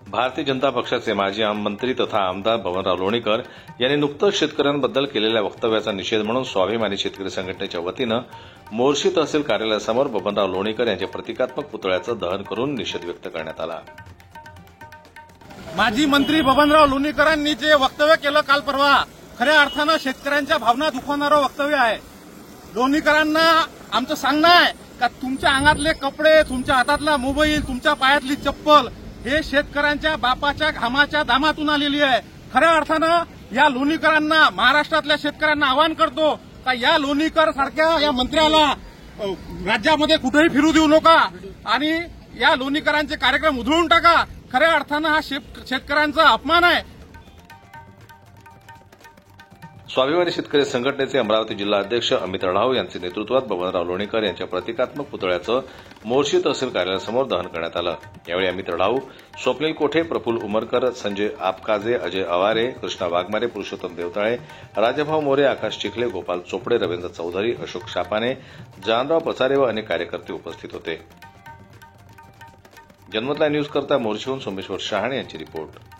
भारतीय जनता पक्षाचे माजी मंत्री तथा आमदार बबनराव लोणीकर यांनी नुकतंच शेतकऱ्यांबद्दल केलेल्या वक्तव्याचा निषेध म्हणून स्वाभिमानी शेतकरी संघटनेच्या वतीनं मोर्शी तहसील कार्यालयासमोर बबनराव लोणीकर यांच्या प्रतिकात्मक पुतळ्याचं दहन करून निषेध व्यक्त करण्यात आला। माजी मंत्री बबनराव लोणीकरांनी जे वक्तव्य केलं काल परवा, खऱ्या अर्थानं शेतकऱ्यांच्या भावना दुखवणारं वक्तव्य आहे। लोणीकरांना आमचं सांगणं आहे का तुमच्या अंगातले कपडे, तुमच्या हातातला मोबाईल, तुमच्या पायातली चप्पल हे शेतकऱ्यांच्या बापाच्या घामाच्या दामातून आलेली आहे। खऱ्या अर्थानं या लोणीकरांना, महाराष्ट्रातल्या शेतकऱ्यांना आवाहन करतो का या लोणीकर सारख्या या मंत्र्याला राज्यामध्ये कुठेही फिरू देऊ नका आणि या लोणीकरांचे कार्यक्रम उधळून टाका। खऱ्या अर्थानं हा शेतकऱ्यांचा अपमान आहे। स्वाभिमानी शेतकरी संघटनेचे अमरावती जिल्हा अध्यक्ष अमित अढाव यांच्या नेतृत्वात बबनराव लोणीकर यांच्या प्रतिकात्मक पुतळ्याचं मोर्शी तहसील कार्यालयासमोर दहन करण्यात आलं। यावेळी अमित अढाव, स्वप्नील कोठे, प्रफुल्ल उमरकर, संजय आपकाजे, अजय अवारे, कृष्णा वाघमारे, पुरुषोत्तम देवताळे, राजाभाऊ मोरे, आकाश चिखले, गोपाल चोपडे, रवींद्र चौधरी, अशोक शापाने, जानराव पचारे व अनेक कार्यकर्ते उपस्थित होते। जनमत लाईव्ह न्यूज करता मोर्शीहून सोमेश्वर शहाणे यांची रिपोर्ट।